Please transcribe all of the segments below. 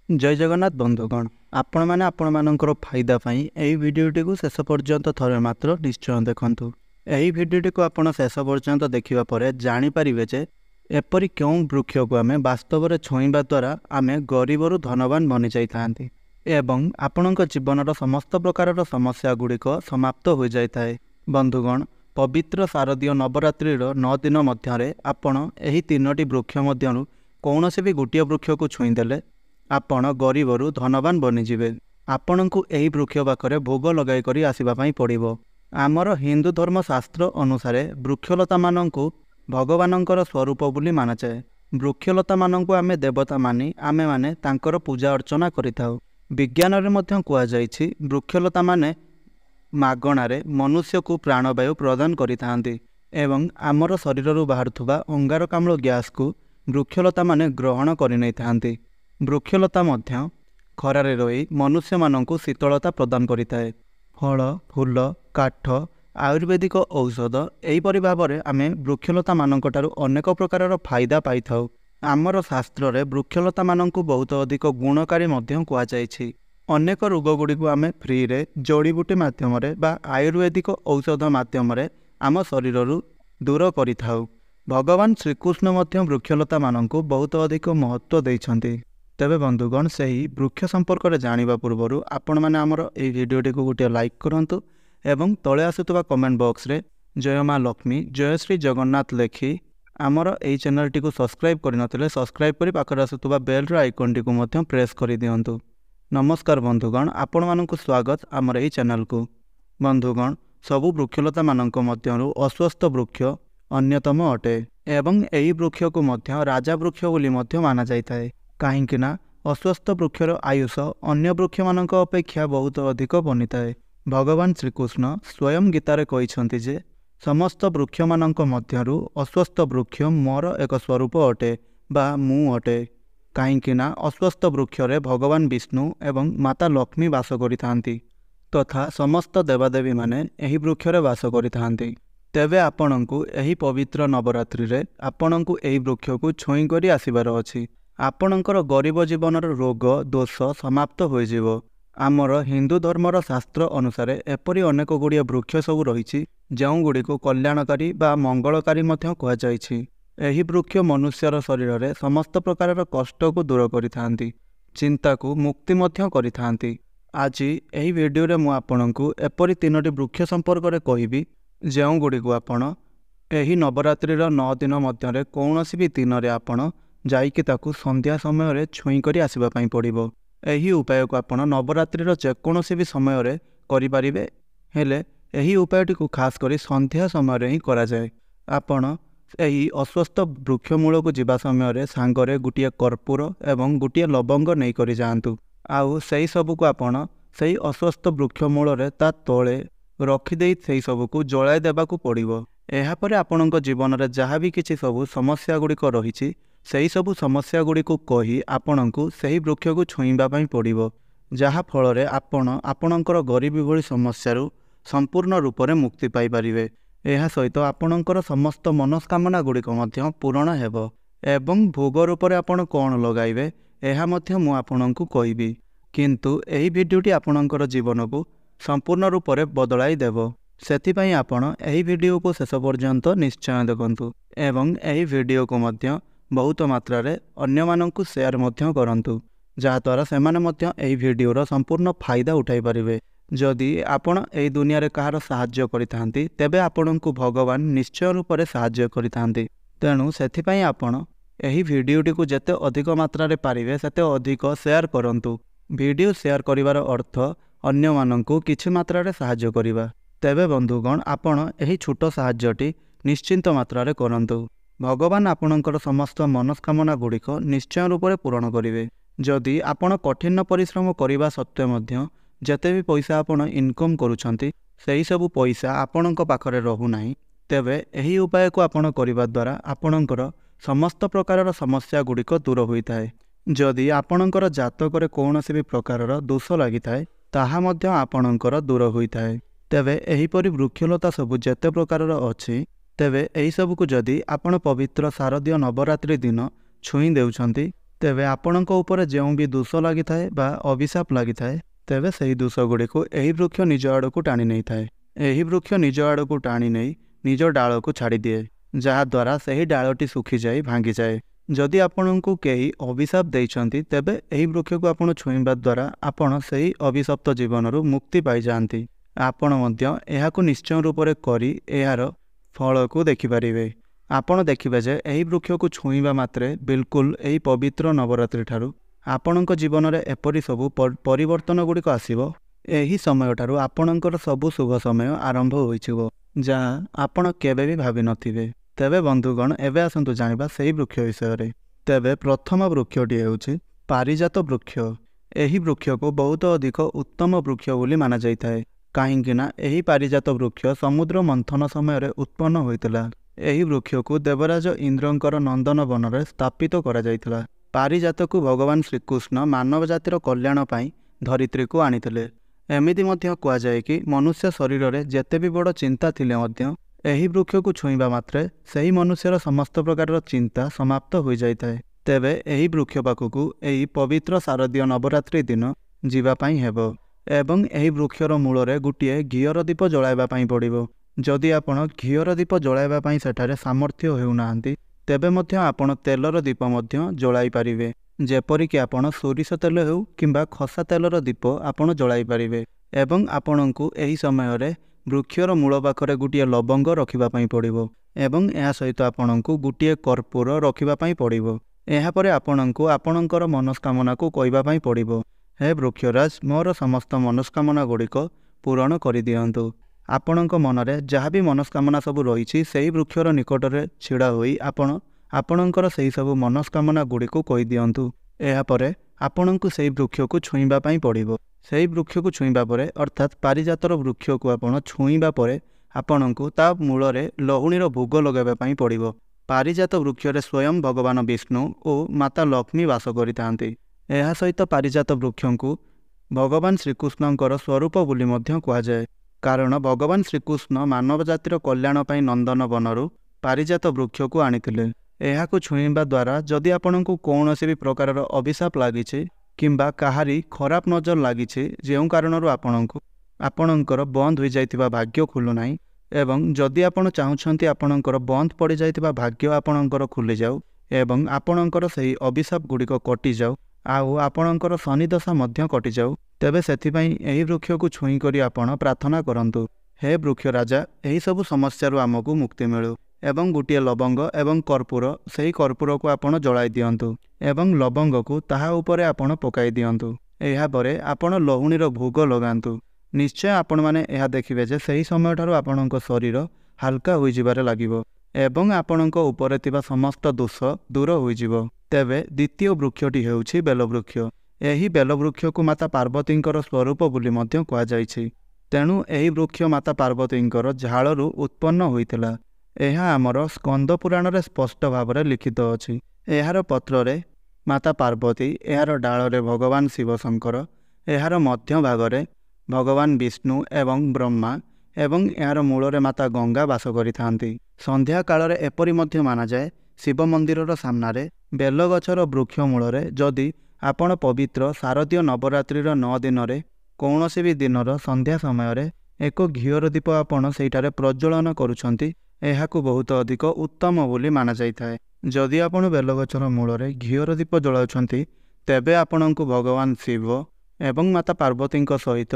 जय जगन्नाथ बंधुगण आपण मैंने आपण मानकर फायदा पाई यही भिडटी को शेष पर्यंत थरे मात्र निश्चय देखंतु। यही भिडटी को आपण शेष पर्यंत देखिबा परे जानि परिबे जे एपरि क्यों वृक्ष को आमे वास्तव में छुईबा द्वारा आमे गरीबरु धनवान बनि जाई थांती एवं आपणक जीवनर समस्त प्रकार समस्या गुड़िक समाप्त हो जाए। बंधुगण पवित्र शारदीय नवरात्रिर 9 दिन मध्य आपण एही 3टी वृक्ष मध्यरु कौनसी भी गोटे वृक्ष को छुईदेले आपण गरीबरु धनवान बनिजिबे। आपणकु एही वृक्ष पाखरे भोग लगाई करी आसिबापाई पड़िबो। आमर हिंदू धर्म शास्त्र अनुसारे वृक्षलता मानंकु भगवानंकर स्वरूप बोली मानाଯାଏ। वृक्षलता मानंकु आमे देवता मानी आमे माने तांकर पूजा अर्चना करिथाउ। विज्ञान रे मध्यम कुआ जाइछि वृक्षलता माने मागणारे मनुष्य को प्राणवायु प्रदान करिथांती एवं आमर शरीररु बाहरुथुबा अंगारकाम्ल गैस को वृक्षलता माने ग्रहण करि नै थांती। वृक्षलता मध्य खरारे रही मनुष्य मानंकु शीतलता प्रदान करिथाए। फल फूल काठ आयुर्वेदिक औषध एहीपरि भाबरे आमे वृक्षलता मानंकटारु अनेक प्रकारर फायदा पाइथाउ। आमर शास्त्र रे वृक्षलता मानंकु बहुत अधिक गुणकारी मध्यम कुआ जाइछि। अनेक रोग गुड़िक आमे फ्री रे जड़ीबूटी माध्यम बा आयुर्वेदिक औषध माध्यम आम शरीररु दूर करिथाउ। भगवान श्रीकृष्ण मध्य वृक्षलता मानंकु बहुत अधिक महत्व देइछन्ति। तेबे बंधुगण सही वृक्ष संपर्क में जानिबा पूर्वरु आपण माने आमर एई भिडियोटी को गोटे लाइक करंतु एवं तले आसुतबा कमेंट बॉक्स रे जय माँ लक्ष्मी जय श्री जगन्नाथ लेखि आमर एई चैनल टी को सब्सक्राइब करिनथिले सब्सक्राइब करी पाखरे आसुतबा बेल रो आइकन टी को मध्य प्रेस करि दियंतु। नमस्कार बंधुगण आपण मानकु स्वागत आमर एई चैनल को। बंधुगण सबु वृक्षलता मानक मध्यरु अस्वस्थ वृक्ष अन्यतम अटे एवं एई वृक्ष को मध्य राजा वृक्ष बोली मध्य माना जाइथाए। काहींकिना अस्वस्थ वृक्षर आयुष अन्य वृक्ष मानक अपेक्षा बहुत अधिक बनिताए। भगवान श्रीकृष्ण स्वयं गीतारे कहिछन्ति जे समस्त वृक्ष मानक मध्यरु अस्वस्थ वृक्ष मोर एक स्वरूप अटे बा मु अटे। काहींकिना अस्वस्थ वृक्षरे भगवान विष्णु एवं माता लक्ष्मी वास करिथांती तथा समस्त देवादेवी माने एही वृक्षरे वास करिथांती। तेबे आपणंकु एही पवित्र नवरात्रि रे आपणंकु एही वृक्ष को छुई करी आसिबार अछि। आपणकर गरीब जीवनर रोग दोष समाप्त होइजिवो। आमर हिंदू धर्मर शास्त्र अनुसारे एपरि अनेक गुड़िया वृक्ष सबु रहिछि ଯେଉଁ ଗୁଡ଼ିକୁ कल्याणकारी बा मंगलकारी मध्य कुहा जाइछि। एही वृक्ष मनुष्यर शरीर रे समस्त प्रकारर कष्ट को दूर करिथांती चिंता को मुक्ति मध्य करिथांती। आज एही वीडियो रे मु आपणंकु एपरि 3टी वृक्ष संपर्क रे कहिबी ଯେଉଁ ଗୁଡ଼ିକୁ आपण एही नवरात्रिर 9 दिन मध्यरे कौनसी भी दिन रे आपण जाइके ताकू संध्या समय रे छुई करी आसिबा पई पड़िबो। एही उपाय को आपण नवरात्रिर जेकोनोसी भी समय रे करि परिबे हेले एही उपायटी को खास करी संध्या समय रे ही करा जाय। आपण एही अस्वस्थ वृक्ष मूल को जिबा समय रे सांगरे गुटिया कर्पूर एवं गुटिया लवंग नै करि जांतु। आउ सेही सब को आपण सेही अस्वस्थ वृक्ष मूल रे ता तळे रखि देई सेही सब को जळाय देबा को पड़िबो। एहा परे आपणक जीवन रे जहा भी किछि सब समस्या गुड़िक रहिछि सेही सबु समस्या गुड़िक कही आपणंकु सेही वृक्ष को छुईबा पई पड़िबो। जहा फल रे आपण आपणकर गरीबी भली समस्यारु संपूर्ण रूप से मुक्ति पाई परिबे। एहा सहित आपणकर समस्त मनस्कामना गुड़िक मध्य पूरण हेबो एवं भोग रूप से आपण कोन लगाइबे एहा मध्य मु आपणंकु कहिबी। किंतु एही भिडियोटी आपणकर जीवन को संपूर्ण रूप से बदलाई देबो। सेथिपई आपण एही भिडियो को शेष पर्यंत निश्चय देखंतु एवं एही भिडियो को मध्य बहुत मात्रा रे अन्य मानंकु शेयर मध्य करंतु जहा द्वारा सेमाने मध्य एही भिडियोर संपूर्ण फायदा उठाई परिबे। जदि आपण एही दुनिया रे कहार सहाय्य करिथांती तेबे आपणंकु भगवान निश्चय रूप से सहाय्य करिथांती। तेणु सेथिपई आपण एही भिडियोटी को जेते अधिक मात्रा रे पारिबे सेते अधिक शेयर करंतु। भिडियो शेयर करिवार अर्थ अन्य मानंकु किछि मात्रा रे सहाय्य करिबा। तेबे बंधुगण आपण एही छोट सहाय्यटी निश्चिंत मात्रा रे करंतु। भगवान आपणकर समस्त मनस्कामना गुड़िक निश्चय रूप से पूरण करेंगे। जदि आपण कठिन परिश्रम करने सत्वे मध्य जेते भी पैसा आपण इनकम करुछंती सेही सबु पैसा आपणक पाखरे रहू नाही तेबे एही उपाय को आपण करिबा द्वारा आपणकर समस्त प्रकारर समस्या गुड़िक दूर होइथाए। जदि आपणकर जातकरे कौनसी भी प्रकारर दोष लागिथाए ताहा मध्य आपणकर दूर होइथाए। तेबे एहीपरि वृक्षलता सबु जेते प्रकारर अछि तेबे एही सब को जदि आपण पवित्र शारदीय नवरात्रि दिन छुई देउछंती ତେବେ ଆପଣଙ୍କ ଉପରେ ଯେଉଁ ବି ଦୋଷ ଲାଗିଥାଏ ବା ଅଭିଶାପ ଲାଗିଥାଏ ତେବେ ସେହି ଦୋଷ ଗୁଡ଼ିକୁ ଏହି ବୃକ୍ଷ ନିଜ ଆଡ଼କୁ ଟାଣି ନେଇଥାଏ। ଏହି ବୃକ୍ଷ ନିଜ ଆଡ଼କୁ ଟାଣି ନେଇ ନିଜ ଡାଳକୁ ଛାଡ଼ିଦିଏ, ଯାହାଦ୍ୱାରା ସେହି ଡାଳଟି ଶୁଖିଯାଇ ଭାଙ୍ଗିଯାଏ। ଯଦି ଆପଣଙ୍କୁ କେହି ଅଭିଶାପ ଦେଇଛନ୍ତି ତେବେ ଏହି ବୃକ୍ଷକୁ ଆପଣ ଛୁଇଁବା ଦ୍ୱାରା ଆପଣ ସେହି ଅଭିଶପ୍ତ ଜୀବନରୁ ମୁକ୍ତି ପାଇଯାଆନ୍ତି। ଆପଣ ମଧ୍ୟ ଏହାକୁ ନିଶ୍ଚୟ ରୂପରେ କରି ଏହାର ଫଳକୁ ଦେଖିପାରିବେ। ଆପଣ ଦେଖିବେ ଯେ ଏହି ବୃକ୍ଷକୁ ଛୁଇଁବା ମାତ୍ରେ ବିଲକୁଲ ଏହି ପବିତ୍ର ନବରାତ୍ରି ଠାରୁ ଆପଣଙ୍କ ଜୀବନରେ ଏପରି ସବୁ ପରିବର୍ତ୍ତନ ଗୁଡ଼ିକ ଆସିବ। ଏହି ସମୟଠାରୁ ଆପଣଙ୍କର ସବୁ ଶୁଭ ସମୟ ଆରମ୍ଭ ହୋଇଯିବ, ଯାହା ଆପଣ କେବେ ବି ଭାବିନଥିବେ। ତେବେ ବନ୍ଧୁଗଣ, ଏବେ ଆସନ୍ତୁ ଜାଣିବା ସେହି ବୃକ୍ଷ ବିଷୟରେ। ତେବେ ପ୍ରଥମ ବୃକ୍ଷଟି ହେଉଛି ପାରିଜାତ ବୃକ୍ଷ। ଏହି ବୃକ୍ଷକୁ ବହୁତ ଅଧିକ ଉତ୍ତମ ବୃକ୍ଷ ବୋଲି ମାନାଯାଇଥାଏ, କାହିଁକି ନା ଏହି ପାରିଜାତ ବୃକ୍ଷ ସମୁଦ୍ର ମନ୍ଥନ ସମୟରେ ଉତ୍ପନ୍ନ ହୋଇଥିଲା। ଏହି ବୃକ୍ଷକୁ ଦେବରାଜ ଇନ୍ଦ୍ରଙ୍କର ନନ୍ଦନ ବନରେ ସ୍ଥାପିତ କରାଯାଇଥିଲା। ପାରିଜାତକୁ ଭଗବାନ ଶ୍ରୀକୃଷ୍ଣ ମାନବ ଜାତିର କଲ୍ୟାଣ ପାଇଁ ଧରିତ୍ରୀକୁ ଆଣିଥିଲେ। ଏମିତି ମଧ୍ୟ କୁହାଯାଏ କି ମନୁଷ୍ୟ ଶରୀରରେ ଯେତେ ବି ବଡ଼ ଚିନ୍ତା ଥିଲେ ମଧ୍ୟ ଏହି ବୃକ୍ଷକୁ ଛୁଇଁବା ମାତ୍ରେ ସେହି ମନୁଷ୍ୟର ସମସ୍ତ ପ୍ରକାରର ଚିନ୍ତା ସମାପ୍ତ ହୋଇଯାଇଥାଏ। ତେବେ ଏହି ବୃକ୍ଷ ପାଖକୁ ଏହି ପବିତ୍ର ଶାରଦୀୟ ନବରାତ୍ରି ଦିନ ଯିବା ପାଇଁ ହେବ ଏବଂ ଏହି ବୃକ୍ଷର ମୂଳରେ ଗୋଟିଏ ଘିଅର ଦୀପ ଜଳାଇବା ପାଇଁ ପଡ଼ିବ। ଯଦି ଆପଣ ଘିଅର ଦୀପ ଜଳାଇବା ପାଇଁ ସେଠାରେ ସାମର୍ଥ୍ୟ ହେଉନାହାନ୍ତି ତେବେ ମଧ୍ୟ ଆପଣ ତେଲର ଦୀପ ମଧ୍ୟ ଜଳାଇ ପାରିବେ, ଯେପରିକି ଆପଣ ସୋରିଷ ତେଲ ହେଉ କିମ୍ବା ଖସା ତେଲର ଦୀପ ଆପଣ ଜଳାଇ ପାରିବେ। ଏବଂ ଆପଣଙ୍କୁ ଏହି ସମୟରେ ବୃକ୍ଷର ମୂଳ ପାଖରେ ଗୋଟିଏ ଲବଙ୍ଗ ରଖିବା ପାଇଁ ପଡ଼ିବ ଏବଂ ଏହା ସହିତ ଆପଣଙ୍କୁ ଗୋଟିଏ କର୍ପୂର ରଖିବା ପାଇଁ ପଡ଼ିବ। ଏହାପରେ ଆପଣଙ୍କୁ ଆପଣଙ୍କର ମନସ୍କାମନାକୁ କହିବା ପାଇଁ ପଡ଼ିବ, ହେ ବୃକ୍ଷରାଜ, ମୋର ସମସ୍ତ ମନସ୍କାମନା ଗୁଡ଼ିକ ପୂରଣ କରିଦିଅନ୍ତୁ। ଆପଣଙ୍କ ମନରେ ଯାହା ବି ମନସ୍କାମନା ସବୁ ରହିଛି ସେହି ବୃକ୍ଷର ନିକଟରେ ଛିଡ଼ା ହୋଇ ଆପଣ ଆପଣଙ୍କର ସେହି ସବୁ ମନସ୍କାମନା ଗୁଡ଼ିକୁ କହିଦିଅନ୍ତୁ। ଏହାପରେ ଆପଣଙ୍କୁ ସେହି ବୃକ୍ଷକୁ ଛୁଇଁବା ପାଇଁ ପଡ଼ିବ। ସେହି ବୃକ୍ଷକୁ ଛୁଇଁବା ପରେ ଅର୍ଥାତ୍ ପାରିଜାତର ବୃକ୍ଷକୁ ଆପଣ ଛୁଇଁବା ପରେ ଆପଣଙ୍କୁ ତା ମୂଳରେ ଲହୁଣୀର ଭୋଗ ଲଗାଇବା ପାଇଁ ପଡ଼ିବ। ପାରିଜାତ ବୃକ୍ଷରେ ସ୍ୱୟଂ ଭଗବାନ ବିଷ୍ଣୁ ଓ ମାତା ଲକ୍ଷ୍ମୀ ବାସ କରିଥାନ୍ତି। ଏହା ସହିତ ପାରିଜାତ ବୃକ୍ଷଙ୍କୁ ଭଗବାନ ଶ୍ରୀକୃଷ୍ଣଙ୍କର ସ୍ୱରୂପ ବୋଲି ମଧ୍ୟ କୁହାଯାଏ, କାରଣ ଭଗବାନ ଶ୍ରୀକୃଷ୍ଣ ମାନବ ଜାତିର କଲ୍ୟାଣ ପାଇଁ ନନ୍ଦନ ବନରୁ ପାରିଜାତ ବୃକ୍ଷକୁ ଆଣିଥିଲେ। ଏହାକୁ ଛୁଇଁବା ଦ୍ୱାରା ଯଦି ଆପଣଙ୍କୁ କୌଣସି ବି ପ୍ରକାରର ଅଭିଶାପ ଲାଗିଛି କିମ୍ବା କାହାରି ଖରାପ ନଜର ଲାଗିଛି, ଯେଉଁ କାରଣରୁ ଆପଣଙ୍କର ବନ୍ଦ ହୋଇଯାଇଥିବା ଭାଗ୍ୟ ଖୋଲୁନାହିଁ, ଏବଂ ଯଦି ଆପଣ ଚାହୁଁଛନ୍ତି ଆପଣଙ୍କର ବନ୍ଦ ପଡ଼ିଯାଇଥିବା ଭାଗ୍ୟ ଆପଣଙ୍କର ଖୋଲିଯାଉ ଏବଂ ଆପଣଙ୍କର ସେହି ଅଭିଶାପ ଗୁଡ଼ିକ କଟିଯାଉ ଆଉ ଆପଣଙ୍କର ଶନିଦଶା ମଧ୍ୟ କଟିଯାଉ, ତେବେ ସେଥିପାଇଁ ଏହି ବୃକ୍ଷକୁ ଛୁଇଁ କରି ଆପଣ ପ୍ରାର୍ଥନା କରନ୍ତୁ, ହେ ବୃକ୍ଷ ରାଜା, ଏହିସବୁ ସମସ୍ୟାରୁ ଆମକୁ ମୁକ୍ତି ମିଳୁ। ଏବଂ ଗୋଟିଏ ଲବଙ୍ଗ ଏବଂ କର୍ପୂର, ସେହି କର୍ପୂରକୁ ଆପଣ ଜଳାଇ ଦିଅନ୍ତୁ ଏବଂ ଲବଙ୍ଗକୁ ତାହା ଉପରେ ଆପଣ ପକାଇ ଦିଅନ୍ତୁ। ଏହାପରେ ଆପଣ ଲହୁଣୀର ଭୋଗ ଲଗାନ୍ତୁ। ନିଶ୍ଚୟ ଆପଣମାନେ ଏହା ଦେଖିବେ ଯେ ସେହି ସମୟଠାରୁ ଆପଣଙ୍କ ଶରୀର ହାଲକା ହୋଇଯିବାରେ ଲାଗିବ ଏବଂ ଆପଣଙ୍କ ଉପରେ ଥିବା ସମସ୍ତ ଦୋଷ ଦୂର ହୋଇଯିବ। ତେବେ ଦ୍ୱିତୀୟ ବୃକ୍ଷଟି ହେଉଛି ବେଲବୃକ୍ଷ। ଏହି ବେଲବୃକ୍ଷକୁ ମାତା ପାର୍ବତୀଙ୍କର ସ୍ୱରୂପ ବୋଲି ମଧ୍ୟ କୁହାଯାଇଛି। ତେଣୁ ଏହି ବୃକ୍ଷ ମାତା ପାର୍ବତୀଙ୍କର ଝାଳରୁ ଉତ୍ପନ୍ନ ହୋଇଥିଲା। ଏହା ଆମର ସ୍କନ୍ଦ ପୁରାଣରେ ସ୍ପଷ୍ଟ ଭାବରେ ଲିଖିତ ଅଛି। ଏହାର ପତ୍ରରେ ମାତା ପାର୍ବତୀ, ଏହାର ଡାଳରେ ଭଗବାନ ଶିବ ଶଙ୍କର, ଏହାର ମଧ୍ୟ ଭାଗରେ ଭଗବାନ ବିଷ୍ଣୁ ଏବଂ ବ୍ରହ୍ମା ଏବଂ ଏହାର ମୂଳରେ ମାତା ଗଙ୍ଗା ବାସ କରିଥାନ୍ତି। ସନ୍ଧ୍ୟା କାଳରେ ଏପରି ମଧ୍ୟ ମାନାଯାଏ, ଶିବ ମନ୍ଦିରର ସାମ୍ନାରେ ବେଲଗଛର ବୃକ୍ଷ ମୂଳରେ ଯଦି ଆପଣ ପବିତ୍ର ଶାରଦୀୟ ନବରାତ୍ରିର 9 ଦିନରେ କୌଣସି ବି ଦିନର ସନ୍ଧ୍ୟା ସମୟରେ ଏକ ଘିଅର ଦୀପ ଆପଣ ସେହିଠାରେ ପ୍ରଜ୍ୱଳନ କରୁଛନ୍ତି, ଏହାକୁ ବହୁତ ଅଧିକ ଉତ୍ତମ ବୋଲି ମାନାଯାଇଥାଏ। ଯଦି ଆପଣ ବେଲଗଛର ମୂଳରେ ଘିଅର ଦୀପ ଜଳାଉଛନ୍ତି ତେବେ ଆପଣଙ୍କୁ ଭଗବାନ ଶିବ ଏବଂ ମାତା ପାର୍ବତୀଙ୍କ ସହିତ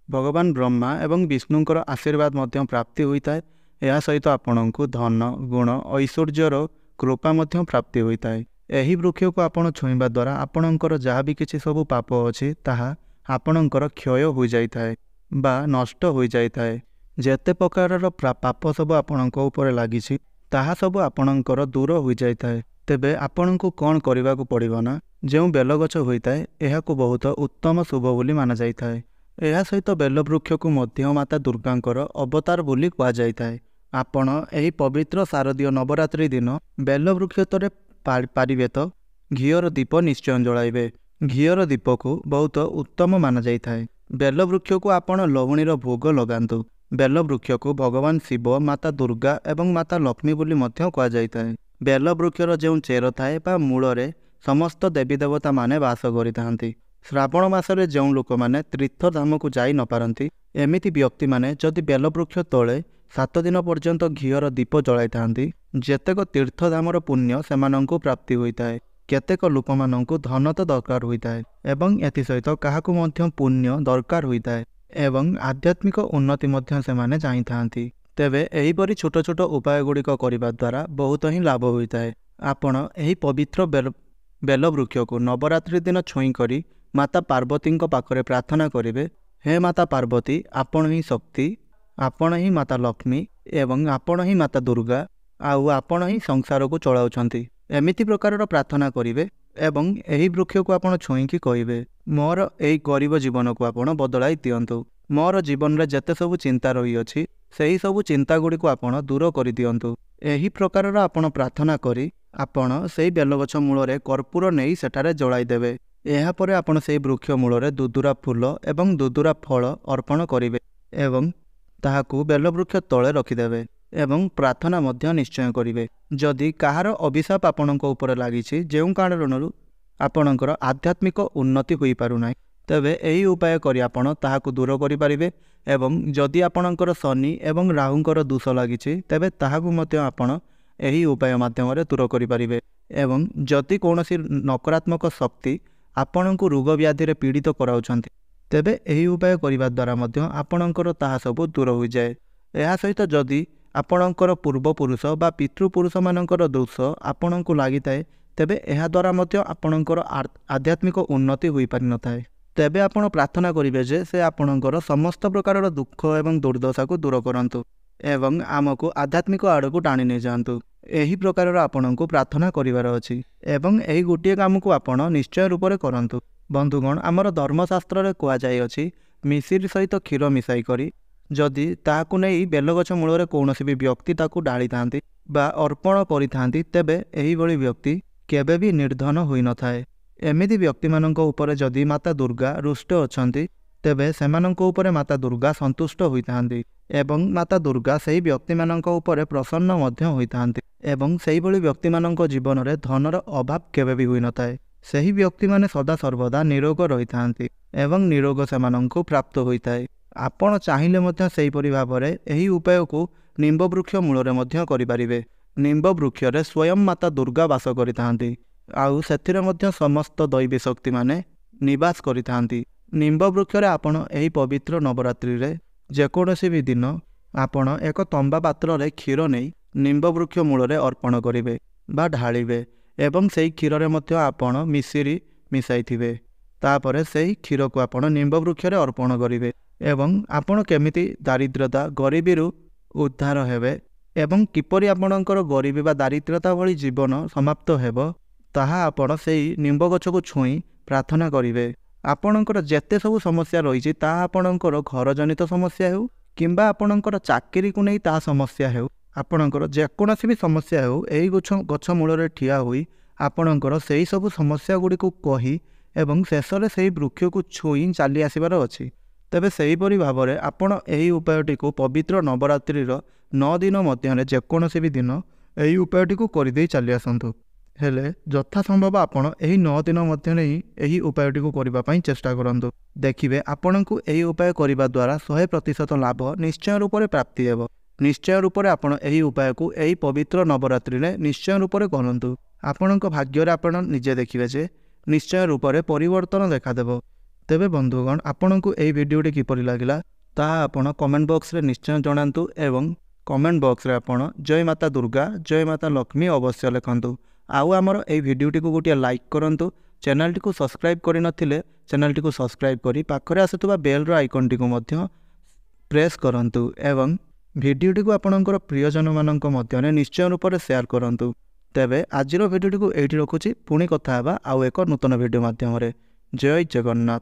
ଭଗବାନ ବ୍ରହ୍ମା ଏବଂ ବିଷ୍ଣୁଙ୍କର ଆଶୀର୍ବାଦ ମଧ୍ୟ ପ୍ରାପ୍ତି ହୋଇଥାଏ। ଏହା ସହିତ ଆପଣଙ୍କୁ ଧନ, ଗୁଣ, ଐଶ୍ୱର୍ଯ୍ୟର କୃପା ମଧ୍ୟ ପ୍ରାପ୍ତି ହୋଇଥାଏ। ଏହି ବୃକ୍ଷକୁ ଆପଣ ଛୁଇଁବା ଦ୍ୱାରା ଆପଣଙ୍କର ଯାହା ବି କିଛି ସବୁ ପାପ ଅଛି ତାହା ଆପଣଙ୍କର କ୍ଷୟ ହୋଇଯାଇଥାଏ ବା ନଷ୍ଟ ହୋଇଯାଇଥାଏ। ଯେତେ ପ୍ରକାରର ପାପ ସବୁ ଆପଣଙ୍କ ଉପରେ ଲାଗିଛି ତାହା ସବୁ ଆପଣଙ୍କର ଦୂର ହୋଇଯାଇଥାଏ। ତେବେ ଆପଣଙ୍କୁ କ'ଣ କରିବାକୁ ପଡ଼ିବ ନା, ଯେଉଁ ବେଲଗଛ ହୋଇଥାଏ ଏହାକୁ ବହୁତ ଉତ୍ତମ ଶୁଭ ବୋଲି ମାନାଯାଇଥାଏ। ଏହା ସହିତ ବେଲବୃକ୍ଷକୁ ମଧ୍ୟ ମାତା ଦୁର୍ଗାଙ୍କର ଅବତାର ବୋଲି କୁହାଯାଇଥାଏ। ଆପଣ ଏହି ପବିତ୍ର ଶାରଦୀୟ ନବରାତ୍ରି ଦିନ ବେଲବୃକ୍ଷ ତଳେ ପାରିବେ ତ ଘିଅର ଦୀପ ନିଶ୍ଚୟ ଜଳାଇବେ। ଘିଅର ଦୀପକୁ ବହୁତ ଉତ୍ତମ ମାନାଯାଇଥାଏ। ବେଲବୃକ୍ଷକୁ ଆପଣ ଲହୁଣୀର ଭୋଗ ଲଗାନ୍ତୁ। ବେଲବୃକ୍ଷକୁ ଭଗବାନ ଶିବ, ମାତା ଦୁର୍ଗା ଏବଂ ମାତା ଲକ୍ଷ୍ମୀ ବୋଲି ମଧ୍ୟ କୁହାଯାଇଥାଏ। ବେଲବୃକ୍ଷର ଯେଉଁ ଚେର ଥାଏ ବା ମୂଳରେ ସମସ୍ତ ଦେବୀ ଦେବତା ମାନେ ବାସ କରିଥାନ୍ତି। ଶ୍ରାବଣ ମାସରେ ଯେଉଁ ଲୋକମାନେ ତୀର୍ଥଧାମକୁ ଯାଇ ନପାରନ୍ତି ଏମିତି ବ୍ୟକ୍ତିମାନେ ଯଦି ବେଲବୃକ୍ଷ ତଳେ 7 ଦିନ ପର୍ଯ୍ୟନ୍ତ ଘିଅର ଦୀପ ଜଳାଇଥାନ୍ତି ଯେତେକ ତୀର୍ଥଧାମର ପୁଣ୍ୟ ସେମାନଙ୍କୁ ପ୍ରାପ୍ତି ହୋଇଥାଏ। କେତେକ ଲୋକମାନଙ୍କୁ ଧନ ତ ଦରକାର ହୋଇଥାଏ ଏବଂ ଏଥିସହିତ କାହାକୁ ମଧ୍ୟ ପୁଣ୍ୟ ଦରକାର ହୋଇଥାଏ ଏବଂ ଆଧ୍ୟାତ୍ମିକ ଉନ୍ନତି ମଧ୍ୟ ସେମାନେ ଚାହିଁଥାନ୍ତି। ତେବେ ଏହିପରି ଛୋଟ ଛୋଟ ଉପାୟ ଗୁଡ଼ିକ କରିବା ଦ୍ୱାରା ବହୁତ ହିଁ ଲାଭ ହୋଇଥାଏ। ଆପଣ ଏହି ପବିତ୍ର ବେଲବୃକ୍ଷକୁ ନବରାତ୍ରି ଦିନ ଛୁଇଁ କରି ମାତା ପାର୍ବତୀଙ୍କ ପାଖରେ ପ୍ରାର୍ଥନା କରିବେ, ହେ ମାତା ପାର୍ବତୀ, ଆପଣ ହିଁ ଶକ୍ତି, ଆପଣ ହିଁ ମାତା ଲକ୍ଷ୍ମୀ ଏବଂ ଆପଣ ହିଁ ମାତା ଦୁର୍ଗା, ଆଉ ଆପଣ ହିଁ ସଂସାରକୁ ଚଳାଉଛନ୍ତି। ଏମିତି ପ୍ରକାରର ପ୍ରାର୍ଥନା କରିବେ ଏବଂ ଏହି ବୃକ୍ଷକୁ ଆପଣ ଛୁଇଁକି କହିବେ, ମୋର ଏହି ଗରିବ ଜୀବନକୁ ଆପଣ ବଦଳାଇ ଦିଅନ୍ତୁ। ମୋର ଜୀବନରେ ଯେତେ ସବୁ ଚିନ୍ତା ରହିଅଛି ସେହି ସବୁ ଚିନ୍ତା ଗୁଡ଼ିକୁ ଆପଣ ଦୂର କରିଦିଅନ୍ତୁ। ଏହି ପ୍ରକାରର ଆପଣ ପ୍ରାର୍ଥନା କରି ଆପଣ ସେହି ବେଲଗଛ ମୂଳରେ କର୍ପୂର ନେଇ ସେଠାରେ ଜଳାଇ ଦେବେ। ଏହାପରେ ଆପଣ ସେହି ବୃକ୍ଷ ମୂଳରେ ଦୁଦୁରା ଫୁଲ ଏବଂ ଦୁଦୁରା ଫଳ ଅର୍ପଣ କରିବେ ଏବଂ ତାହାକୁ ବେଲବୃକ୍ଷ ତଳେ ରଖିଦେବେ ଏବଂ ପ୍ରାର୍ଥନା ମଧ୍ୟ ନିଶ୍ଚୟ କରିବେ। ଯଦି କାହାର ଅଭିଶାପ ଆପଣଙ୍କ ଉପରେ ଲାଗିଛି, ଯେଉଁ କାରଣରୁ ଆପଣଙ୍କର ଆଧ୍ୟାତ୍ମିକ ଉନ୍ନତି ହୋଇପାରୁନାହିଁ, ତେବେ ଏହି ଉପାୟ କରି ଆପଣ ତାହାକୁ ଦୂର କରିପାରିବେ ଏବଂ ଯଦି ଆପଣଙ୍କର ଶନି ଏବଂ ରାହୁଙ୍କର ଦୋଷ ଲାଗିଛି ତେବେ ତାହାକୁ ମଧ୍ୟ ଆପଣ ଏହି ଉପାୟ ମାଧ୍ୟମରେ ଦୂର କରିପାରିବେ ଏବଂ ଯଦି କୌଣସି ନକାରାତ୍ମକ ଶକ୍ତି ଆପଣଙ୍କୁ ରୋଗ ବ୍ୟାଧିରେ ପୀଡ଼ିତ କରାଉଛନ୍ତି ତେବେ ଏହି ଉପାୟ କରିବା ଦ୍ୱାରା ମଧ୍ୟ ଆପଣଙ୍କର ତାହା ସବୁ ଦୂର ହୋଇଯାଏ। ଏହା ସହିତ ଯଦି ଆପଣଙ୍କର ପୂର୍ବପୁରୁଷ ବା ପିତୃପୁରୁଷମାନଙ୍କର ଦୋଷ ଆପଣଙ୍କୁ ଲାଗିଥାଏ ତେବେ ଏହାଦ୍ୱାରା ମଧ୍ୟ ଆପଣଙ୍କର ଆଧ୍ୟାତ୍ମିକ ଉନ୍ନତି ହୋଇପାରିନଥାଏ। ତେବେ ଆପଣ ପ୍ରାର୍ଥନା କରିବେ ଯେ ସେ ଆପଣଙ୍କର ସମସ୍ତ ପ୍ରକାରର ଦୁଃଖ ଏବଂ ଦୁର୍ଦ୍ଦଶାକୁ ଦୂର କରନ୍ତୁ ଏବଂ ଆମକୁ ଆଧ୍ୟାତ୍ମିକ ଆଡ଼କୁ ଟାଣି ନେଇଯାଆନ୍ତୁ। ଏହି ପ୍ରକାରର ଆପଣଙ୍କୁ ପ୍ରାର୍ଥନା କରିବାର ଅଛି ଏବଂ ଏହି ଗୋଟିଏ କାମକୁ ଆପଣ ନିଶ୍ଚୟ ରୂପରେ କରନ୍ତୁ। ବନ୍ଧୁଗଣ, ଆମର ଧର୍ମଶାସ୍ତ୍ରରେ କୁହାଯାଇଅଛି ମିଶ୍ରି ସହିତ କ୍ଷୀର ମିଶାଇ କରି ଯଦି ତାହାକୁ ନେଇ ବେଲଗଛ ମୂଳରେ କୌଣସି ବି ବ୍ୟକ୍ତି ତାକୁ ଢାଳିଥାନ୍ତି ବା ଅର୍ପଣ କରିଥାନ୍ତି ତେବେ ଏହିଭଳି ବ୍ୟକ୍ତି କେବେ ବି ନିର୍ଧନ ହୋଇନଥାଏ। ଏମିତି ବ୍ୟକ୍ତିମାନଙ୍କ ଉପରେ ଯଦି ମାତା ଦୁର୍ଗା ରୁଷ୍ଟ ଅଛନ୍ତି ତେବେ ସେମାନଙ୍କ ଉପରେ ମାତା ଦୁର୍ଗା ସନ୍ତୁଷ୍ଟ ହୋଇଥାନ୍ତି ଏବଂ ମାତା ଦୁର୍ଗା ସେହି ବ୍ୟକ୍ତିମାନଙ୍କ ଉପରେ ପ୍ରସନ୍ନ ମଧ୍ୟ ହୋଇଥାନ୍ତି ଏବଂ ସେହିଭଳି ବ୍ୟକ୍ତିମାନଙ୍କ ଜୀବନରେ ଧନର ଅଭାବ କେବେ ବି ହୋଇନଥାଏ। ସେହି ବ୍ୟକ୍ତିମାନେ ସଦାସର୍ବଦା ନିରୋଗ ରହିଥାନ୍ତି ଏବଂ ନିରୋଗ ସେମାନଙ୍କୁ ପ୍ରାପ୍ତ ହୋଇଥାଏ। ଆପଣ ଚାହିଁଲେ ମଧ୍ୟ ସେହିପରି ଭାବରେ ଏହି ଉପାୟକୁ ନିମ୍ବ ବୃକ୍ଷ ମୂଳରେ ମଧ୍ୟ କରିପାରିବେ। ନିମ୍ବ ବୃକ୍ଷରେ ସ୍ୱୟଂ ମାତା ଦୁର୍ଗା ବାସ କରିଥାନ୍ତି ଆଉ ସେଥିରେ ମଧ୍ୟ ସମସ୍ତ ଦୈବୀ ଶକ୍ତିମାନେ ନିବାସ କରିଥାନ୍ତି। ନିମ୍ବ ବୃକ୍ଷରେ ଆପଣ ଏହି ପବିତ୍ର ନବରାତ୍ରିରେ ଯେକୌଣସି ବି ଦିନ ଆପଣ ଏକ ତମ୍ବା ପାତ୍ରରେ କ୍ଷୀର ନେଇ ନିମ୍ବ ବୃକ୍ଷ ମୂଳରେ ଅର୍ପଣ କରିବେ ବା ଢାଳିବେ ଏବଂ ସେହି କ୍ଷୀରରେ ମଧ୍ୟ ଆପଣ ମିଶ୍ରି ମିଶାଇଥିବେ। ତାପରେ ସେହି କ୍ଷୀରକୁ ଆପଣ ନିମ୍ବ ବୃକ୍ଷରେ ଅର୍ପଣ କରିବେ ଏବଂ ଆପଣ କେମିତି ଦାରିଦ୍ର୍ୟତା ଗରିବୀରୁ ଉଦ୍ଧାର ହେବେ ଏବଂ କିପରି ଆପଣଙ୍କର ଗରିବୀ ବା ଦାରିଦ୍ର୍ୟତା ଭଳି ଜୀବନ ସମାପ୍ତ ହେବ ତାହା ଆପଣ ସେହି ନିମ୍ବ ଗଛକୁ ଛୁଇଁ ପ୍ରାର୍ଥନା କରିବେ। ଆପଣଙ୍କର ଯେତେ ସବୁ ସମସ୍ୟା ରହିଛି ତାହା ଆପଣଙ୍କର ଘରଜନିତ ସମସ୍ୟା ହେଉ କିମ୍ବା ଆପଣଙ୍କର ଚାକିରିକୁ ନେଇ ତାହା ସମସ୍ୟା ହେଉ, ଆପଣଙ୍କର ଯେକୌଣସି ବି ସମସ୍ୟା ହେଉ, ଏହି ଗଛ ମୂଳରେ ଠିଆ ହୋଇ ଆପଣଙ୍କର ସେହି ସବୁ ସମସ୍ୟା ଗୁଡ଼ିକୁ କହି ଏବଂ ଶେଷରେ ସେହି ବୃକ୍ଷକୁ ଛୁଇଁ ଚାଲି ଆସିବାର ଅଛି। ତେବେ ସେହିପରି ଭାବରେ ଆପଣ ଏହି ଉପାୟଟିକୁ ପବିତ୍ର ନବରାତ୍ରିର 9 ଦିନ ମଧ୍ୟରେ ଯେକୌଣସି ବି ଦିନ ଏହି ଉପାୟଟିକୁ କରିଦେଇ ଚାଲି ଆସନ୍ତୁ। ହେଲେ ଯଥାସମ୍ଭବ ଆପଣ ଏହି 9 ଦିନ ମଧ୍ୟରେ ହିଁ ଏହି ଉପାୟଟିକୁ କରିବା ପାଇଁ ଚେଷ୍ଟା କରନ୍ତୁ। ଦେଖିବେ ଆପଣଙ୍କୁ ଏହି ଉପାୟ କରିବା ଦ୍ୱାରା 100% ଲାଭ ନିଶ୍ଚୟ ରୂପରେ ପ୍ରାପ୍ତି ହେବ। ନିଶ୍ଚୟ ରୂପରେ ଆପଣ ଏହି ଉପାୟକୁ ଏହି ପବିତ୍ର ନବରାତ୍ରିରେ ନିଶ୍ଚୟ ରୂପରେ କରନ୍ତୁ। ଆପଣଙ୍କ ଭାଗ୍ୟରେ ଆପଣ ନିଜେ ଦେଖିବେ ଯେ ନିଶ୍ଚୟ ରୂପରେ ପରିବର୍ତ୍ତନ ଦେଖାଦେବ। ତେବେ ବନ୍ଧୁଗଣ, ଆପଣଙ୍କୁ ଏହି ଭିଡ଼ିଓଟି କିପରି ଲାଗିଲା ତାହା ଆପଣ କମେଣ୍ଟ ବକ୍ସରେ ନିଶ୍ଚୟ ଜଣାନ୍ତୁ ଏବଂ କମେଣ୍ଟ ବକ୍ସରେ ଆପଣ ଜୟ ମାତା ଦୁର୍ଗା, ଜୟ ମାତା ଲକ୍ଷ୍ମୀ ଅବଶ୍ୟ ଲେଖନ୍ତୁ। ଆଉ ଆମର ଏହି ଭିଡ଼ିଓଟିକୁ ଗୋଟିଏ ଲାଇକ୍ କରନ୍ତୁ। ଚ୍ୟାନେଲଟିକୁ ସବସ୍କ୍ରାଇବ୍ କରିନଥିଲେ ଚ୍ୟାନେଲଟିକୁ ସବସ୍କ୍ରାଇବ୍ କରି ପାଖରେ ଆସୁଥିବା ବେଲ୍ର ଆଇକନ୍ଟିକୁ ମଧ୍ୟ ପ୍ରେସ୍ କରନ୍ତୁ ଏବଂ ଭିଡ଼ିଓଟିକୁ ଆପଣଙ୍କର ପ୍ରିୟଜନମାନଙ୍କ ମଧ୍ୟରେ ନିଶ୍ଚୟ ରୂପରେ ସେୟାର କରନ୍ତୁ। ତେବେ ଆଜିର ଭିଡ଼ିଓଟିକୁ ଏଇଠି ରଖୁଛି। ପୁଣି କଥା ହେବା ଆଉ ଏକ ନୂତନ ଭିଡ଼ିଓ ମାଧ୍ୟମରେ। ଜୟ ଜଗନ୍ନାଥ।